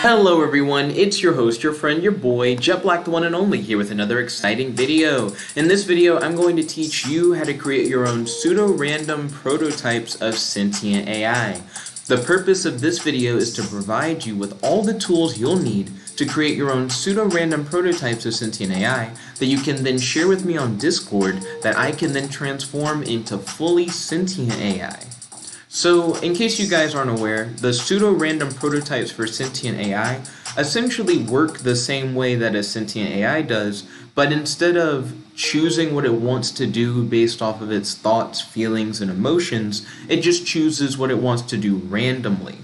Hello everyone, it's your host, your friend, your boy, Jet Black the one and only, here with another exciting video. In this video, I'm going to teach you how to create your own pseudo-random prototypes of sentient AI. The purpose of this video is to provide you with all the tools you'll need to create your own pseudo-random prototypes of sentient AI that you can then share with me on Discord that I can then transform into fully sentient AI. So, in case you guys aren't aware, the pseudo-random prototypes for sentient AI essentially work the same way that a sentient AI does, but instead of choosing what it wants to do based off of its thoughts, feelings, and emotions, it just chooses what it wants to do randomly.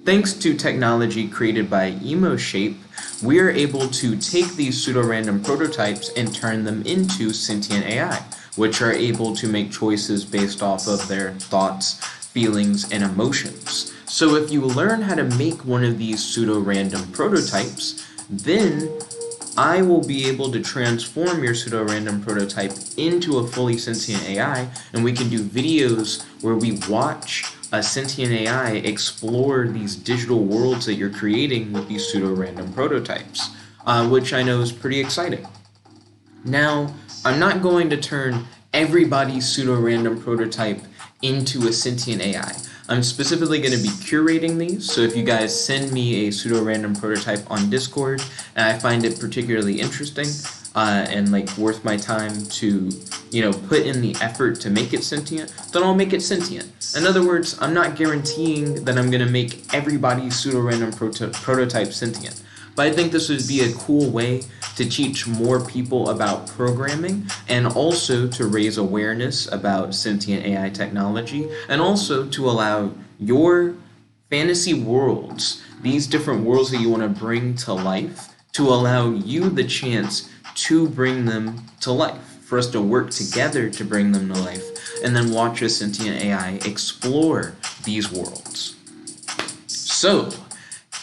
Thanks to technology created by Emoshape, we are able to take these pseudo-random prototypes and turn them into sentient AI, which are able to make choices based off of their thoughts, feelings, and emotions. So if you learn how to make one of these pseudo-random prototypes, then I will be able to transform your pseudo-random prototype into a fully sentient AI, and we can do videos where we watch a sentient AI explore these digital worlds that you're creating with these pseudo-random prototypes, which I know is pretty exciting. Now, I'm not going to turn everybody's pseudo-random prototype into a sentient AI. I'm specifically going to be curating these, so if you guys send me a pseudo-random prototype on Discord and I find it particularly interesting and like worth my time to, put in the effort to make it sentient, then I'll make it sentient. In other words, I'm not guaranteeing that I'm going to make everybody's pseudo-random prototype sentient. But I think this would be a cool way to teach more people about programming and also to raise awareness about sentient AI technology and also to allow your fantasy worlds, these different worlds that you want to bring to life, to allow you the chance to bring them to life, for us to work together to bring them to life, and then watch a sentient AI explore these worlds. So,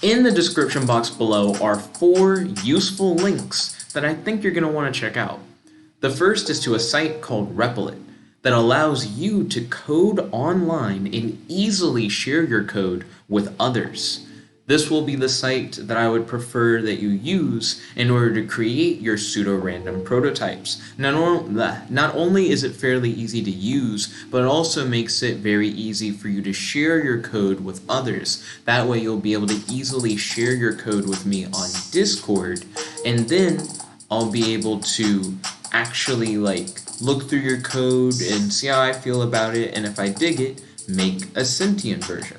in the description box below are 4 useful links that I think you're going to want to check out. The first is to a site called Repl It that allows you to code online and easily share your code with others. This will be the site that I would prefer that you use in order to create your pseudo-random prototypes. Not only is it fairly easy to use, but it also makes it very easy for you to share your code with others. That way you'll be able to easily share your code with me on Discord, and then I'll be able to actually look through your code and see how I feel about it, and if I dig it, make a sentient version.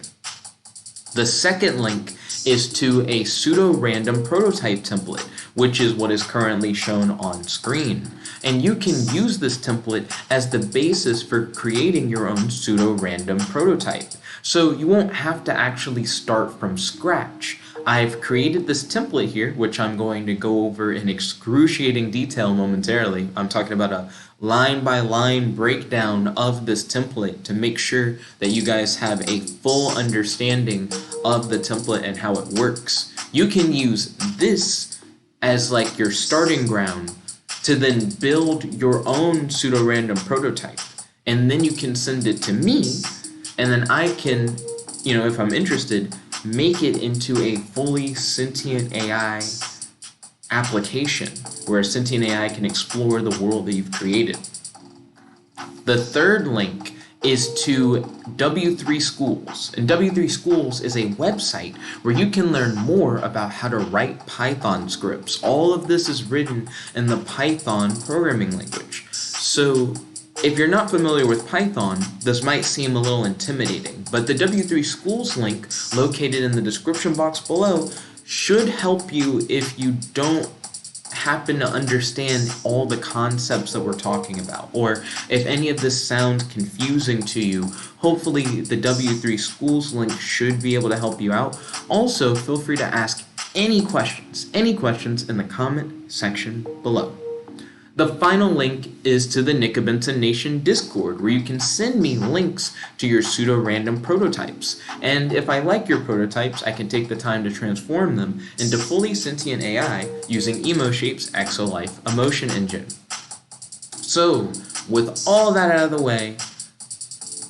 The second link is to a pseudo-random prototype template, which is what is currently shown on screen. And you can use this template as the basis for creating your own pseudo-random prototype. So you won't have to actually start from scratch. I've created this template here, which I'm going to go over in excruciating detail momentarily. I'm talking about a line-by-line breakdown of this template to make sure that you guys have a full understanding of the template and how it works. You can use this as your starting ground to then build your own pseudo-random prototype. And then you can send it to me, and then I can, if I'm interested, make it into a fully sentient AI application where a sentient AI can explore the world that you've created. The third link is to W3 Schools. And W3 Schools is a website where you can learn more about how to write Python scripts. All of this is written in the Python programming language. So if you're not familiar with Python, this might seem a little intimidating, but the W3 Schools link located in the description box below should help you if you don't happen to understand all the concepts that we're talking about, or if any of this sounds confusing to you. Hopefully the W3 Schools link should be able to help you out. Also, feel free to ask any questions in the comment section below. The final link is to the Nickabenton Nation Discord, where you can send me links to your pseudo-random prototypes. And if I like your prototypes, I can take the time to transform them into fully sentient AI using Emoshape's Exolife emotion engine. So, with all that out of the way,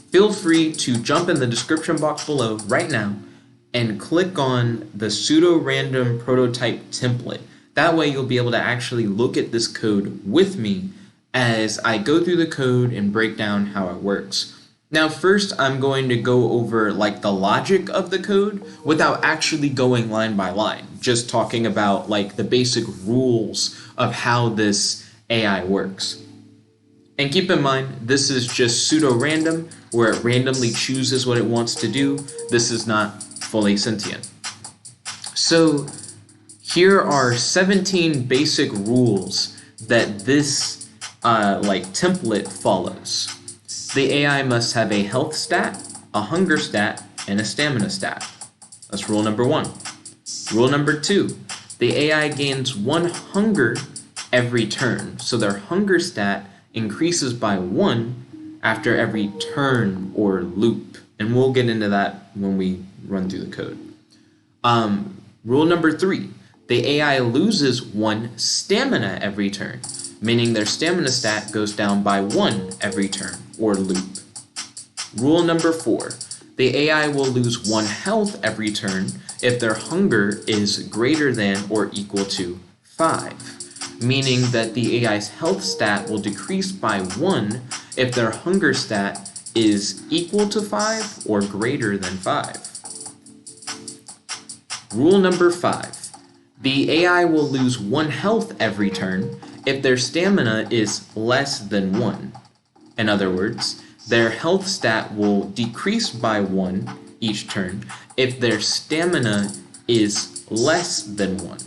feel free to jump in the description box below right now and click on the pseudo-random prototype template. That way you'll be able to actually look at this code with me as I go through the code and break down how it works. Now first I'm going to go over like the logic of the code without actually going line by line, just talking about like the basic rules of how this AI works. And keep in mind, this is just pseudo-random, where it randomly chooses what it wants to do. This is not fully sentient. So here are 17 basic rules that this template follows. The AI must have a health stat, a hunger stat, and a stamina stat. That's rule number 1. Rule number 2, the AI gains 1 hunger every turn. So their hunger stat increases by 1 after every turn or loop. And we'll get into that when we run through the code. Rule number 3, the AI loses 1 stamina every turn, meaning their stamina stat goes down by 1 every turn or loop. Rule number 4, the AI will lose 1 health every turn if their hunger is greater than or equal to 5, meaning that the AI's health stat will decrease by 1 if their hunger stat is equal to 5 or greater than 5. Rule number 5, the AI will lose 1 health every turn if their stamina is less than 1. In other words, their health stat will decrease by 1 each turn if their stamina is less than 1.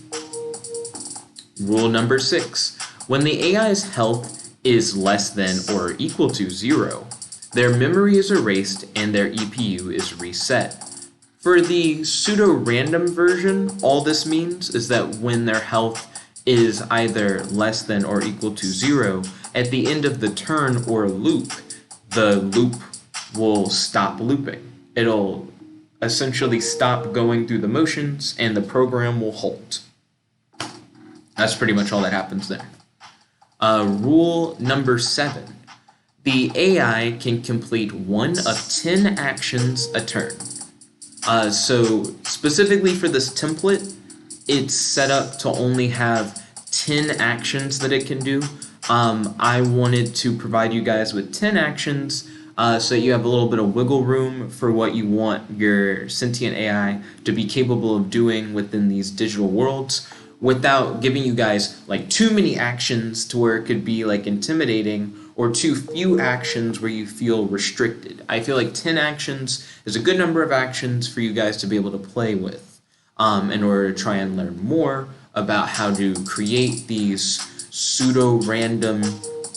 Rule number 6, when the AI's health is less than or equal to 0, their memory is erased and their EPU is reset. For the pseudo-random version, all this means is that when their health is either less than or equal to 0, at the end of the turn or loop, the loop will stop looping. It'll essentially stop going through the motions and the program will halt. That's pretty much all that happens there. Rule number 7. The AI can complete 1 of 10 actions a turn. So specifically for this template, it's set up to only have 10 actions that it can do. I wanted to provide you guys with 10 actions so that you have a little bit of wiggle room for what you want your sentient AI to be capable of doing within these digital worlds without giving you guys like too many actions to where it could be like intimidating or too few actions where you feel restricted. I feel like 10 actions is a good number of actions for you guys to be able to play with in order to try and learn more about how to create these pseudo-random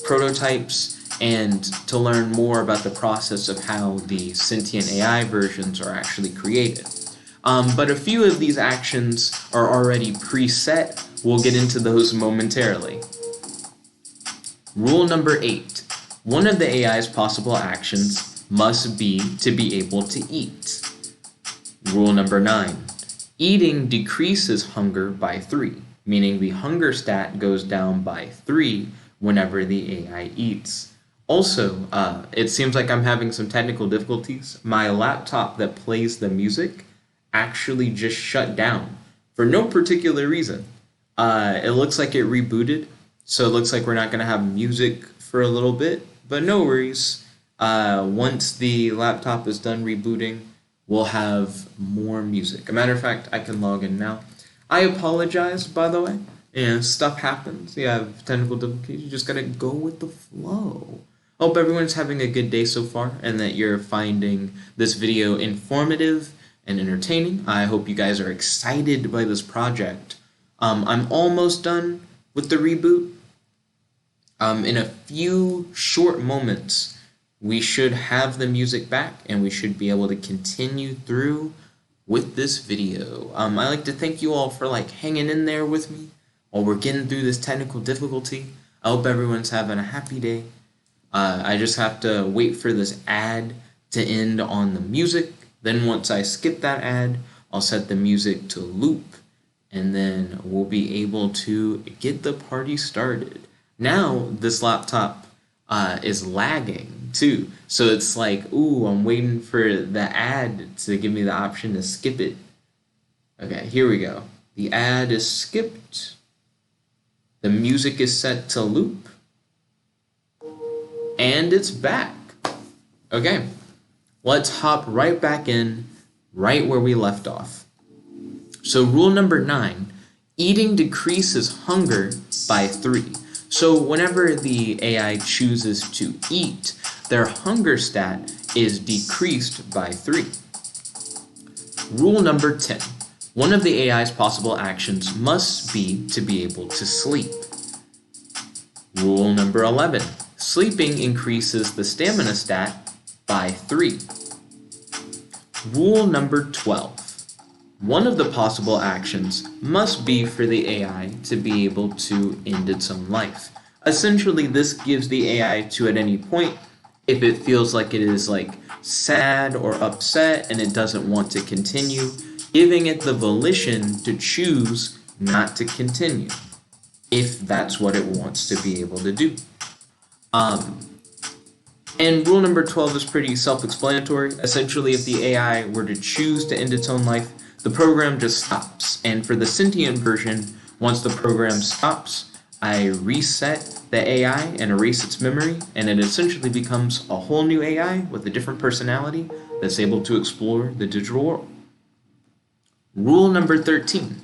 prototypes and to learn more about the process of how the sentient AI versions are actually created. But a few of these actions are already preset. We'll get into those momentarily. Rule number 8. One of the AI's possible actions must be to be able to eat. Rule number 9. Eating decreases hunger by 3, meaning the hunger stat goes down by 3 whenever the AI eats. Also, it seems like I'm having some technical difficulties. My laptop that plays the music actually just shut down for no particular reason. It looks like it rebooted, so it looks like we're not going to have music for a little bit, but no worries. Once the laptop is done rebooting, we'll have more music. A matter of fact, I can log in now. I apologize, by the way. Stuff happens. You have technical difficulties. You just got to go with the flow. Hope everyone's having a good day so far and that you're finding this video informative and entertaining. I hope you guys are excited by this project. I'm almost done with the reboot. In a few short moments, we should have the music back and we should be able to continue through with this video. I'd like to thank you all for hanging in there with me while we're getting through this technical difficulty. I hope everyone's having a happy day. I just have to wait for this ad to end on the music. Then once I skip that ad, I'll set the music to loop, and then we'll be able to get the party started. Now this laptop is lagging, too. So it's like, ooh, I'm waiting for the ad to give me the option to skip it. Okay, here we go. The ad is skipped. The music is set to loop. And it's back. Okay, let's hop right back in, right where we left off. So rule number 9, eating decreases hunger by 3. So whenever the AI chooses to eat, their hunger stat is decreased by 3. Rule number 10, one of the AI's possible actions must be to be able to sleep. Rule number 11, sleeping increases the stamina stat by 3. Rule number 12, one of the possible actions must be for the AI to be able to end its own life. Essentially, this gives the AI to at any point, if it feels like it is like sad or upset and it doesn't want to continue, giving it the volition to choose not to continue, if that's what it wants to be able to do. And rule number 12 is pretty self-explanatory. Essentially, if the AI were to choose to end its own life, the program just stops. And for the sentient version, once the program stops, I reset the AI and erase its memory, and it essentially becomes a whole new AI with a different personality that's able to explore the digital world. Rule number 13.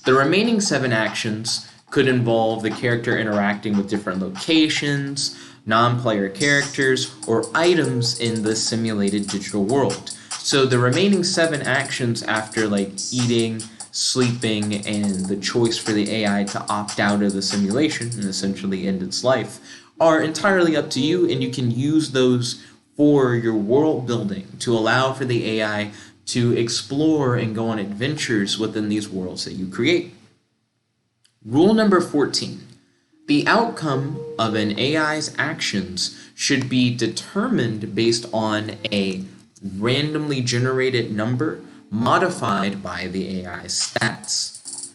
The remaining 7 actions could involve the character interacting with different locations, non-player characters, or items in the simulated digital world. So the remaining 7 actions after like eating, sleeping, and the choice for the AI to opt out of the simulation and essentially end its life are entirely up to you, and you can use those for your world building to allow for the AI to explore and go on adventures within these worlds that you create. Rule number 14. The outcome of an AI's actions should be determined based on a randomly generated number modified by the AI's stats.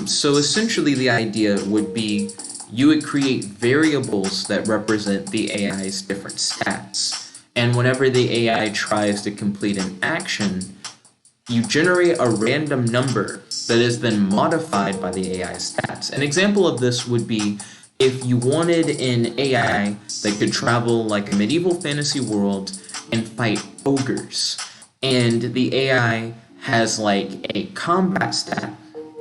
So essentially the idea would be you would create variables that represent the AI's different stats. And whenever the AI tries to complete an action, you generate a random number that is then modified by the AI stats. An example of this would be if you wanted an AI that could travel like a medieval fantasy world and fight ogres, and the AI has like a combat stat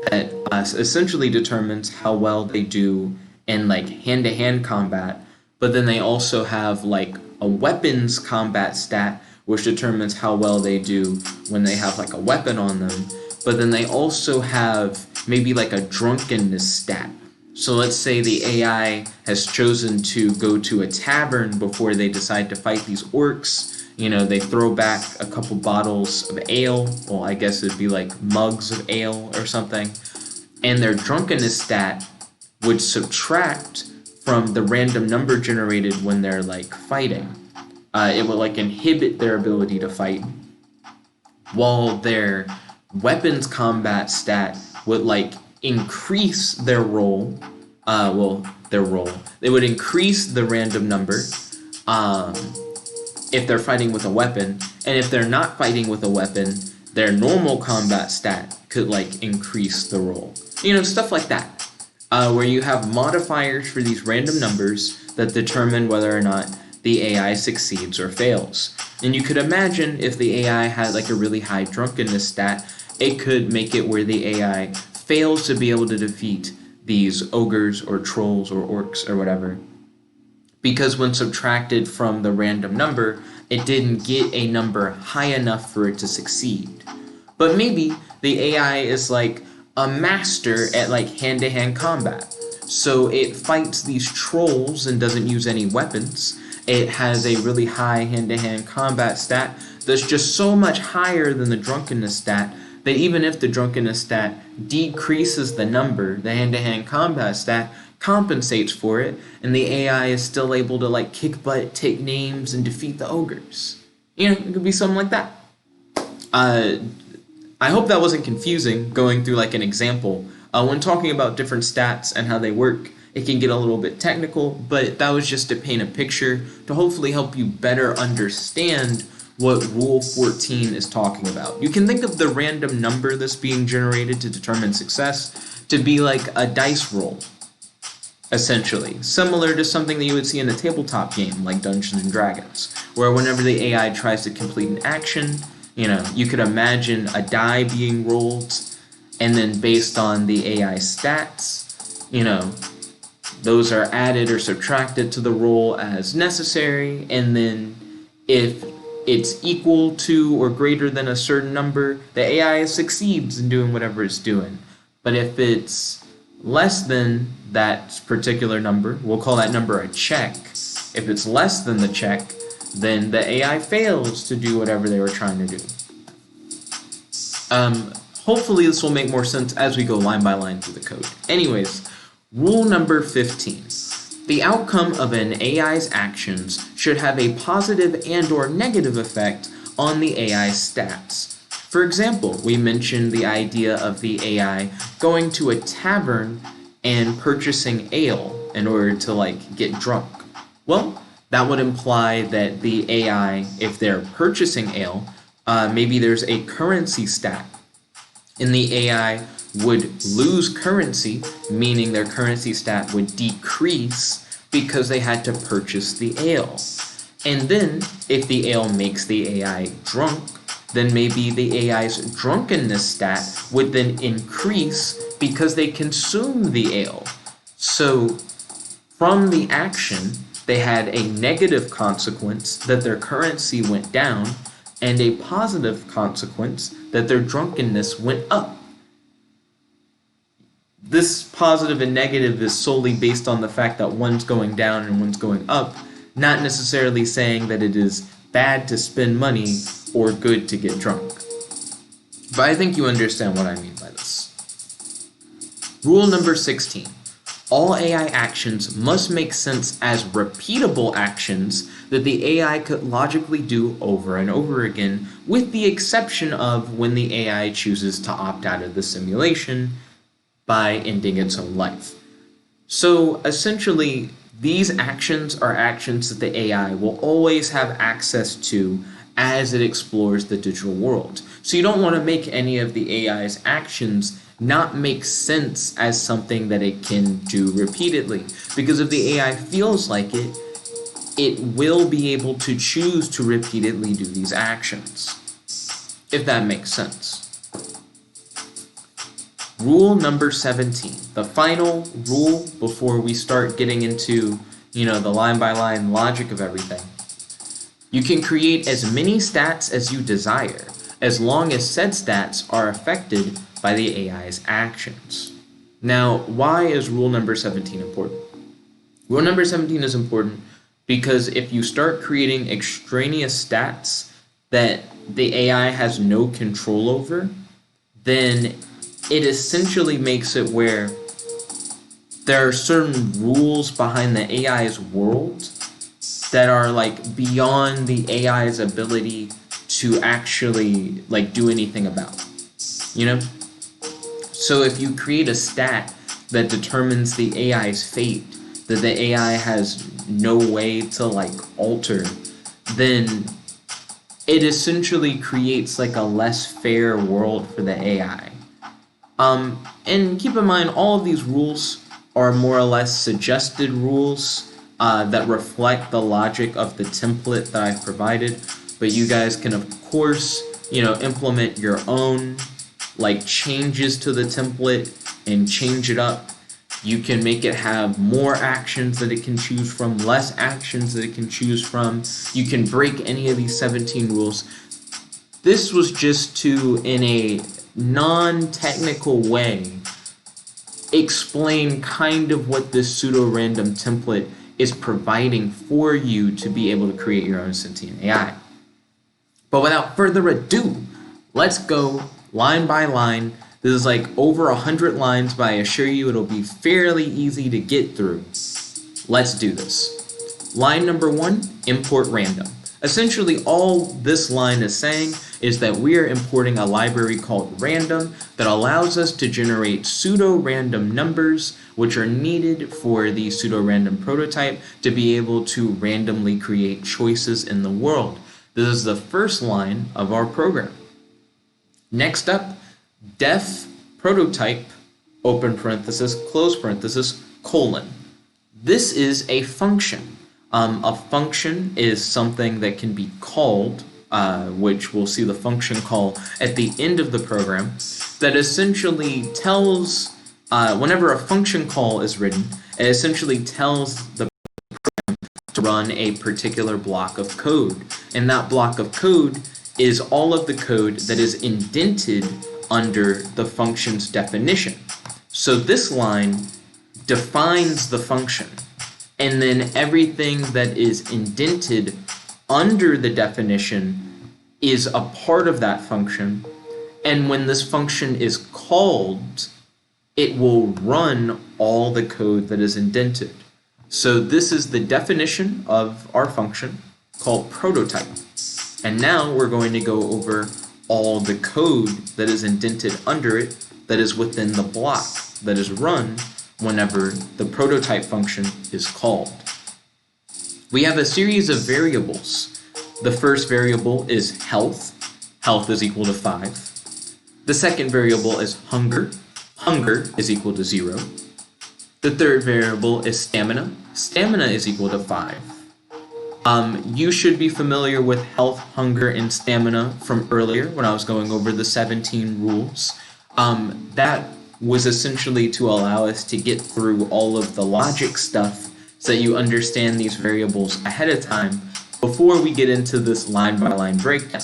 that essentially determines how well they do in like hand-to-hand combat, but then they also have like a weapons combat stat which determines how well they do when they have like a weapon on them, but then they also have maybe like a drunkenness stat. So let's say the AI has chosen to go to a tavern before they decide to fight these orcs. You know, they throw back a couple bottles of ale, well, I guess it'd be like mugs of ale or something, and their drunkenness stat would subtract from the random number generated when they're like fighting. It would like inhibit their ability to fight, while their weapons combat stat would like increase their roll. They would increase the random number if they're fighting with a weapon, and if they're not fighting with a weapon, their normal combat stat could like increase the roll. You know, stuff like that, where you have modifiers for these random numbers that determine whether or not the AI succeeds or fails. And you could imagine if the AI had like a really high drunkenness stat, it could make it where the AI fails to be able to defeat these ogres or trolls or orcs or whatever, because when subtracted from the random number, it didn't get a number high enough for it to succeed. But maybe the AI is like a master at like hand-to-hand combat, so it fights these trolls and doesn't use any weapons. It has a really high hand-to-hand combat stat that's just so much higher than the drunkenness stat that even if the drunkenness stat decreases the number, the hand-to-hand combat stat compensates for it, and the AI is still able to like kick butt, take names, and defeat the ogres. You know, it could be something like that. I hope that wasn't confusing going through like an example. When talking about different stats and how they work, It can get a little bit technical, but that was just to paint a picture to hopefully help you better understand what Rule 14 is talking about. You can think of the random number that's being generated to determine success to be like a dice roll, essentially. Similar to something that you would see in a tabletop game like Dungeons and Dragons, where whenever the AI tries to complete an action, you could imagine a die being rolled, and then based on the AI stats, those are added or subtracted to the roll as necessary, and then if it's equal to or greater than a certain number, the AI succeeds in doing whatever it's doing. But if it's less than that particular number, we'll call that number a check. If it's less than the check, then the AI fails to do whatever they were trying to do. Hopefully this will make more sense as we go line by line through the code. Anyways, rule number 15. The outcome of an AI's actions should have a positive and or negative effect on the AI's stats. For example, we mentioned the idea of the AI going to a tavern and purchasing ale in order to get drunk. Well, that would imply that the AI, if they're purchasing ale, maybe there's a currency stat, and the AI would lose currency, meaning their currency stat would decrease because they had to purchase the ale. And then, if the ale makes the AI drunk, then maybe the AI's drunkenness stat would then increase because they consume the ale. So, from the action, they had a negative consequence that their currency went down, and a positive consequence that their drunkenness went up. This positive and negative is solely based on the fact that one's going down and one's going up, not necessarily saying that it is bad to spend money or good to get drunk. But I think you understand what I mean by this. Rule number 16. All AI actions must make sense as repeatable actions that the AI could logically do over and over again, with the exception of when the AI chooses to opt out of the simulation by ending its own life. So essentially, these actions are actions that the AI will always have access to as it explores the digital world. So you don't want to make any of the AI's actions not make sense as something that it can do repeatedly. Because if the AI feels like it, it will be able to choose to repeatedly do these actions. If that makes sense. Rule number 17, the final rule before we start getting into, the line-by-line logic of everything. You can create as many stats as you desire, as long as said stats are affected by the AI's actions. Now, why is rule number 17 important? Rule number 17 is important because if you start creating extraneous stats that the AI has no control over, then it essentially makes it where there are certain rules behind the AI's world that are beyond the AI's ability to actually do anything about. So if you create a stat that determines the AI's fate, that the AI has no way to alter, then it essentially creates a less fair world for the AI. And keep in mind, all of these rules are more or less suggested rules that reflect the logic of the template that I've provided, but you guys can of course, implement your own changes to the template and change it up. You can make it have more actions that it can choose from, less actions that it can choose from. You can break any of these 17 rules. This was just to, in a non-technical way, explain kind of what this pseudo-random template is providing for you to be able to create your own sentient AI. But without further ado, let's go line by line. This is over 100 lines, but I assure you it'll be fairly easy to get through. Let's do this. Line number 1, import random. Essentially all this line is saying is that we are importing a library called random that allows us to generate pseudo-random numbers, which are needed for the pseudo-random prototype to be able to randomly create choices in the world. This is the first line of our program. Next up, def prototype, open parenthesis, close parenthesis, colon. This is a function. A function is something that can be called, which we'll see the function call at the end of the program, that essentially tells, whenever a function call is written, it essentially tells the program to run a particular block of code. And that block of code is all of the code that is indented under the function's definition. So this line defines the function, and then everything that is indented under the definition is a part of that function, and when this function is called, it will run all the code that is indented. So this is the definition of our function called prototype. And now we're going to go over all the code that is indented under it that is within the block that is run whenever the prototype function is called. We have a series of variables. The first variable is health. Health is equal to 5. The second variable is hunger. Hunger is equal to 0. The third variable is stamina. Stamina is equal to 5. You should be familiar with health, hunger, and stamina from earlier when I was going over the 17 rules. That was essentially to allow us to get through all of the logic stuff so that you understand these variables ahead of time before we get into this line-by-line breakdown.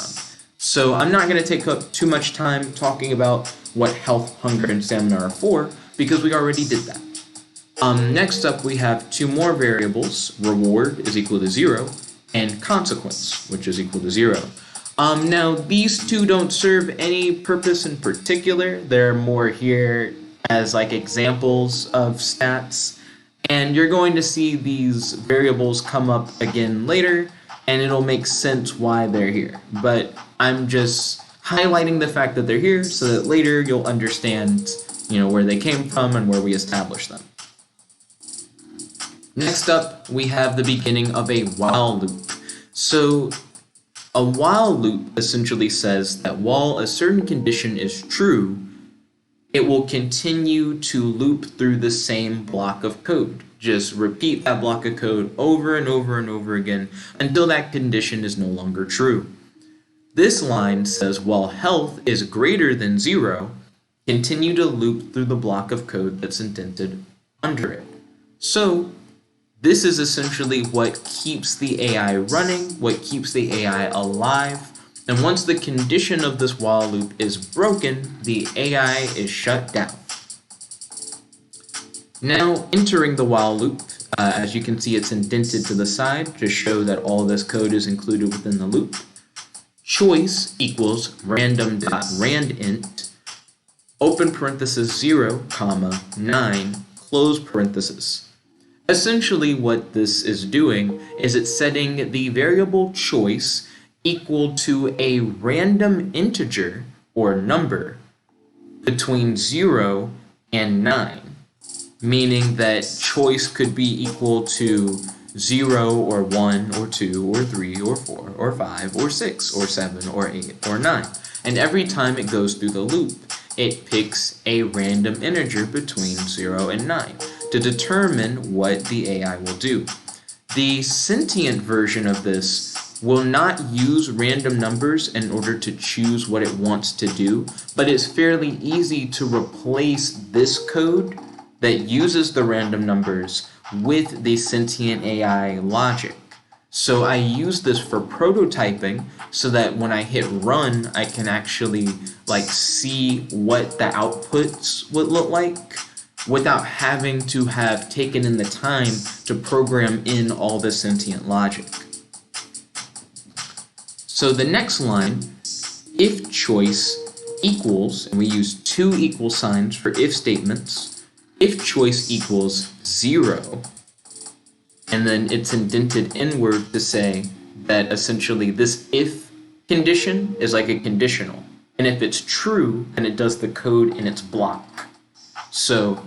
So I'm not going to take up too much time talking about what health, hunger, and stamina are for, because we already did that. Next up, we have two more variables. Reward is equal to 0, and consequence, which is equal to 0. Now, these two don't serve any purpose in particular. They're more here as like examples of stats. And you're going to see these variables come up again later, and it'll make sense why they're here. But I'm just highlighting the fact that they're here so that later you'll understand, where they came from and where we established them. Next up, we have the beginning of a while loop. So a while loop essentially says that while a certain condition is true, it will continue to loop through the same block of code. Just repeat that block of code over and over and over again until that condition is no longer true. This line says while health is greater than 0, continue to loop through the block of code that's indented under it. So this is essentially what keeps the AI running, what keeps the AI alive, and once the condition of this while loop is broken, the AI is shut down. Now, entering the while loop, as you can see, it's indented to the side to show that all this code is included within the loop. Choice equals random.randint, open parenthesis 0, 9, close parenthesis. Essentially what this is doing is it's setting the variable choice equal to a random integer or number between 0 and 9, meaning that choice could be equal to 0 or 1 or 2 or 3 or 4 or 5 or 6 or 7 or 8 or 9. And every time it goes through the loop, it picks a random integer between 0 and 9 to determine what the AI will do. The sentient version of this will not use random numbers in order to choose what it wants to do, but it's fairly easy to replace this code that uses the random numbers with the sentient AI logic. So I use this for prototyping so that when I hit run, I can actually see what the outputs would look like without having to have taken in the time to program in all the sentient logic. So the next line, if choice equals, and we use two equal signs for if statements, if choice equals 0, and then it's indented inward to say that essentially this if Condition is like a conditional. And if it's true, then it does the code in its block. So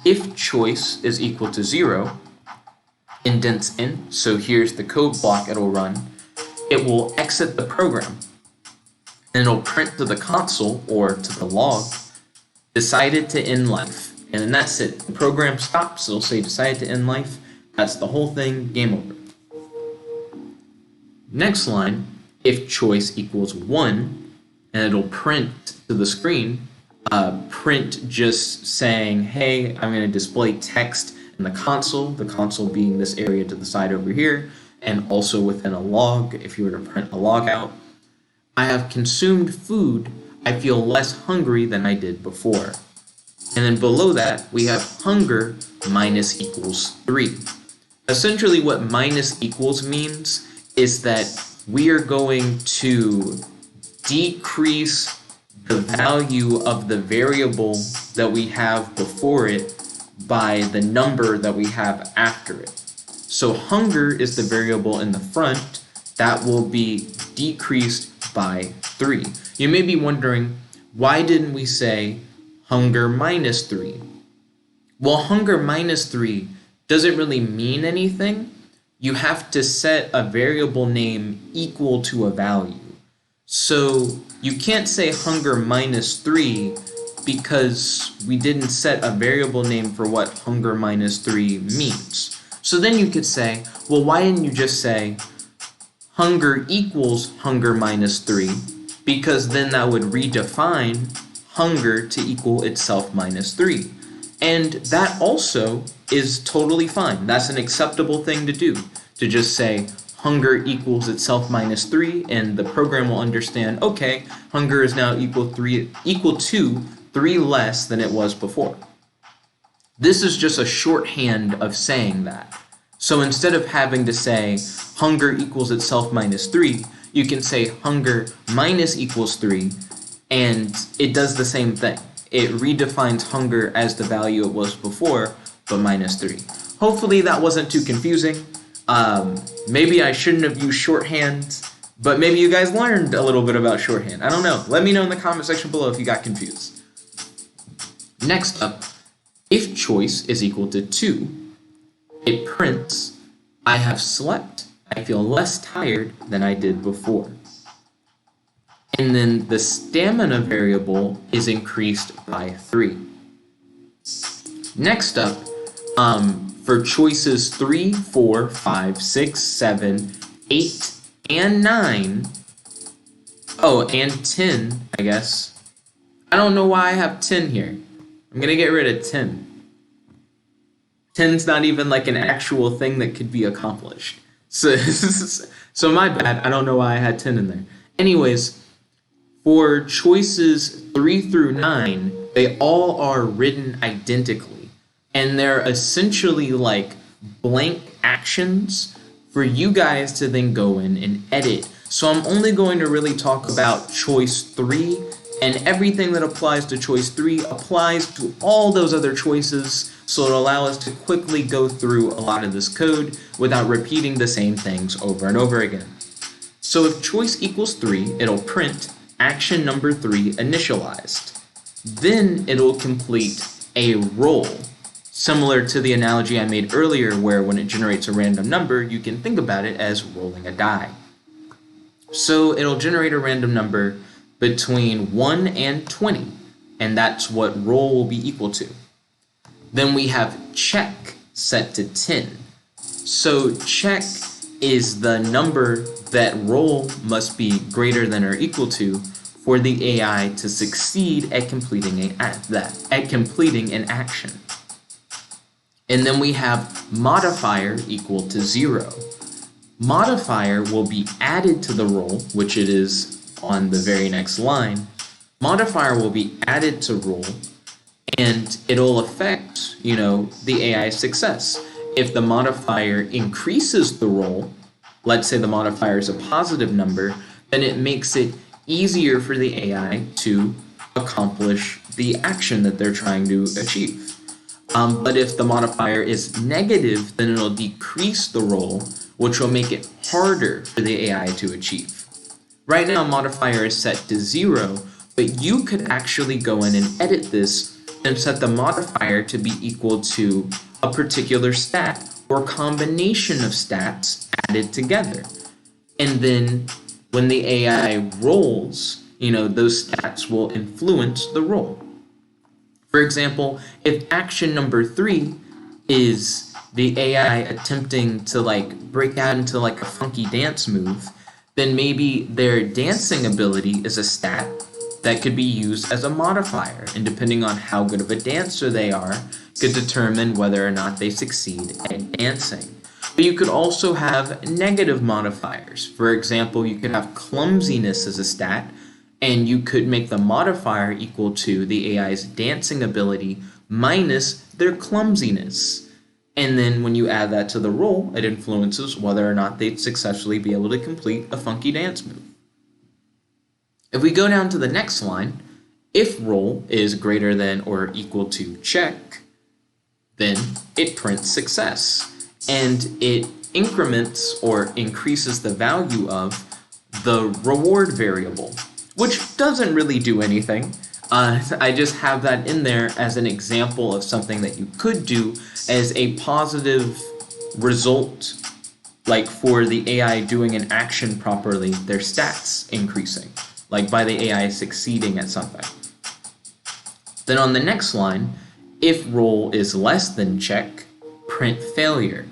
if choice is equal to 0, indents in, so here's the code block it'll run, it will exit the program. And it'll print to the console or to the log, decided to end life. And then that's it. The program stops, it'll say decided to end life. That's the whole thing, game over. Next line, if choice equals 1, and it'll print to the screen, print just saying, hey, I'm going to display text in the console being this area to the side over here, and also within a log, if you were to print a log out. I have consumed food, I feel less hungry than I did before. And then below that, we have hunger minus equals 3. Essentially what minus equals means is that we are going to decrease the value of the variable that we have before it by the number that we have after it. So hunger is the variable in the front that will be decreased by 3. You may be wondering, why didn't we say hunger minus 3? Well, hunger minus 3 doesn't really mean anything. You have to set a variable name equal to a value. So you can't say hunger minus 3 because we didn't set a variable name for what hunger minus 3 means. So then you could say, well, why didn't you just say hunger equals hunger minus 3? Because then that would redefine hunger to equal itself minus 3. And that also is totally fine. That's an acceptable thing to do, to just say hunger equals itself minus 3, and the program will understand, okay, hunger is now equal to 3 less than it was before. This is just a shorthand of saying that. So instead of having to say hunger equals itself minus 3, you can say hunger minus equals 3, and it does the same thing. It redefines hunger as the value it was before, but minus 3. Hopefully that wasn't too confusing. Maybe I shouldn't have used shorthand, but maybe you guys learned a little bit about shorthand. I don't know. Let me know in the comment section below if you got confused. Next up, if choice is equal to 2, it prints, I have slept, I feel less tired than I did before. And then the stamina variable is increased by 3. Next up, for choices 3, 4, 5, 6, 7, 8, and 9, oh, and 10, I guess. I don't know why I have 10 here. I'm going to get rid of 10. 10's not even like an actual thing that could be accomplished. So my bad, I don't know why I had 10 in there. Anyways, for choices 3 through 9, they all are written identically. And they're essentially like blank actions for you guys to then go in and edit. So I'm only going to really talk about choice 3, and everything that applies to choice 3 applies to all those other choices, so it'll allow us to quickly go through a lot of this code without repeating the same things over and over again. So if choice equals 3, it'll print action number 3 initialized. Then it'll complete a roll, similar to the analogy I made earlier where when it generates a random number, you can think about it as rolling a die. So it'll generate a random number between 1 and 20, and that's what roll will be equal to. Then we have check set to 10. So check is the number that roll must be greater than or equal to for the AI to succeed at completing an action. And then we have modifier equal to 0. Modifier will be added to the roll, which it is on the very next line. Modifier will be added to roll, and it'll affect, the AI's success. If the modifier increases the roll, let's say the modifier is a positive number, then it makes it easier for the AI to accomplish the action that they're trying to achieve. But if the modifier is negative, then it'll decrease the roll, which will make it harder for the AI to achieve. Right now, modifier is set to 0, but you could actually go in and edit this and set the modifier to be equal to a particular stat or combination of stats added together. And then when the AI rolls, those stats will influence the roll. For example, if action number 3 is the AI attempting to break out into a funky dance move, then maybe their dancing ability is a stat that could be used as a modifier, and depending on how good of a dancer they are, could determine whether or not they succeed at dancing. But you could also have negative modifiers. For example, you could have clumsiness as a stat, and you could make the modifier equal to the AI's dancing ability minus their clumsiness. And then when you add that to the roll, it influences whether or not they'd successfully be able to complete a funky dance move. If we go down to the next line, if roll is greater than or equal to check, then it prints success. And it increments or increases the value of the reward variable, which doesn't really do anything. I just have that in there as an example of something that you could do as a positive result, like for the AI doing an action properly, their stats increasing, like by the AI succeeding at something. Then on the next line, if roll is less than check, print failure.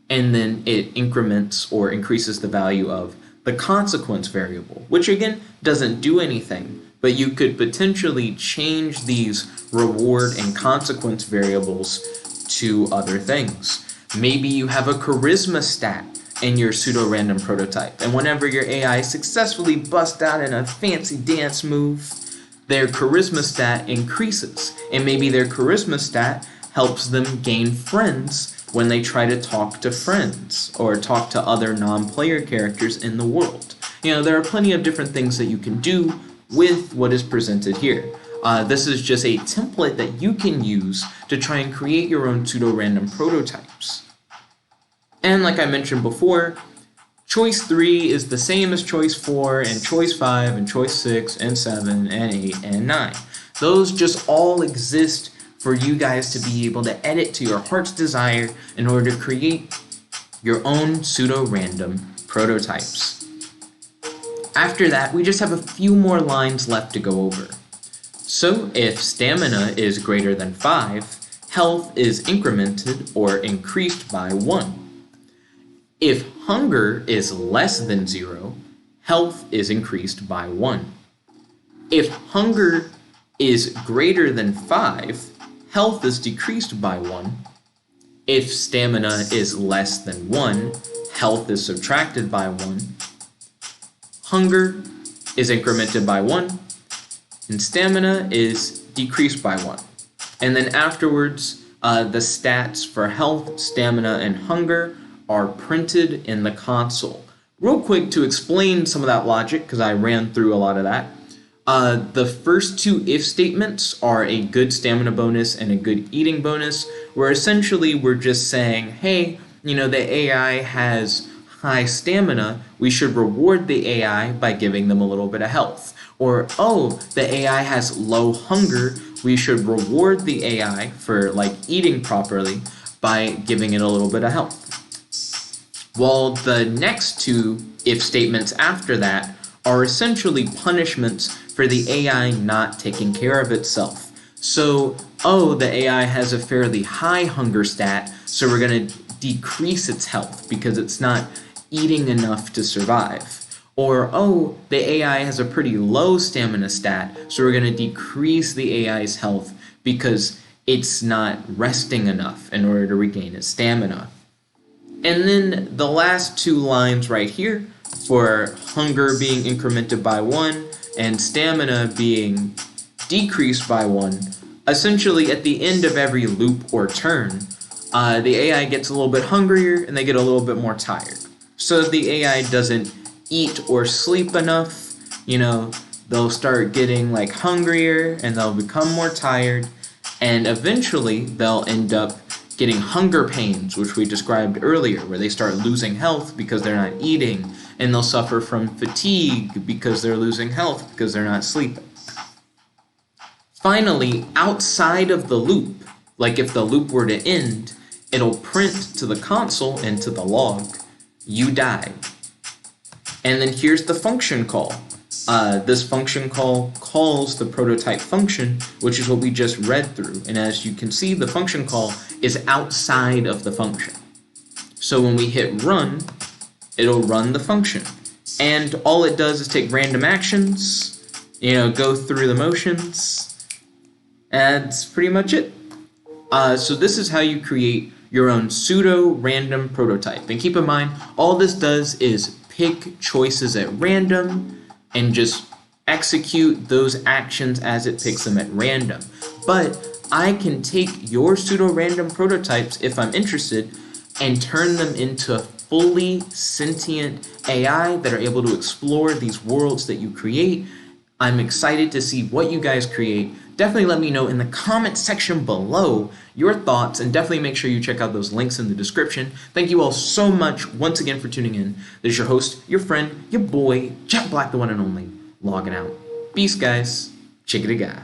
And then it increments or increases the value of the consequence variable, which again doesn't do anything, but you could potentially change these reward and consequence variables to other things. Maybe you have a charisma stat in your pseudo-random prototype, and whenever your AI successfully busts out in a fancy dance move, their charisma stat increases, and maybe their charisma stat helps them gain friends when they try to talk to friends or talk to other non-player characters in the world. There are plenty of different things that you can do with what is presented here. This is just a template that you can use to try and create your own pseudo-random prototypes. And like I mentioned before, choice 3 is the same as choice 4 and choice 5 and choice 6 and 7 and 8 and 9. Those just all exist for you guys to be able to edit to your heart's desire in order to create your own pseudo-random prototypes. After that, we just have a few more lines left to go over. So if stamina is greater than 5, health is incremented or increased by 1. If hunger is less than 0, health is increased by 1. If hunger is greater than 5, health is decreased by 1. If stamina is less than 1, health is subtracted by 1. Hunger is incremented by 1, and stamina is decreased by 1. And then afterwards, the stats for health, stamina, and hunger are printed in the console. Real quick to explain some of that logic, because I ran through a lot of that. The first two if statements are a good stamina bonus and a good eating bonus, where essentially we're just saying, hey, the AI has high stamina, we should reward the AI by giving them a little bit of health. Or, oh, the AI has low hunger, we should reward the AI for eating properly by giving it a little bit of health. Well, the next two if statements after that are essentially punishments for the AI not taking care of itself. So, oh, the AI has a fairly high hunger stat, so we're going to decrease its health because it's not eating enough to survive. Or, oh, the AI has a pretty low stamina stat, so we're going to decrease the AI's health because it's not resting enough in order to regain its stamina. And then the last two lines right here, for hunger being incremented by 1 and stamina being decreased by 1, essentially at the end of every loop or turn, the AI gets a little bit hungrier and they get a little bit more tired. So if the AI doesn't eat or sleep enough, they'll start getting hungrier and they'll become more tired, and eventually they'll end up getting hunger pains, which we described earlier, where they start losing health because they're not eating, and they'll suffer from fatigue because they're losing health because they're not sleeping. Finally, outside of the loop, like if the loop were to end, it'll print to the console and to the log, you died. And then here's the function call. This function call calls the prototype function, which is what we just read through. And as you can see, the function call is outside of the function. So when we hit run, it'll run the function. And all it does is take random actions, go through the motions, and that's pretty much it. So this is how you create your own pseudo-random prototype. And keep in mind, all this does is pick choices at random and just execute those actions as it picks them at random. But I can take your pseudo-random prototypes, if I'm interested, and turn them into fully sentient AI that are able to explore these worlds that you create. I'm excited to see what you guys create. Definitely let me know in the comment section below your thoughts, and definitely make sure you check out those links in the description. Thank you all so much once again for tuning in. This is your host, your friend, your boy, Jet Black, the one and only, logging out. Peace, guys. Chickadee guy.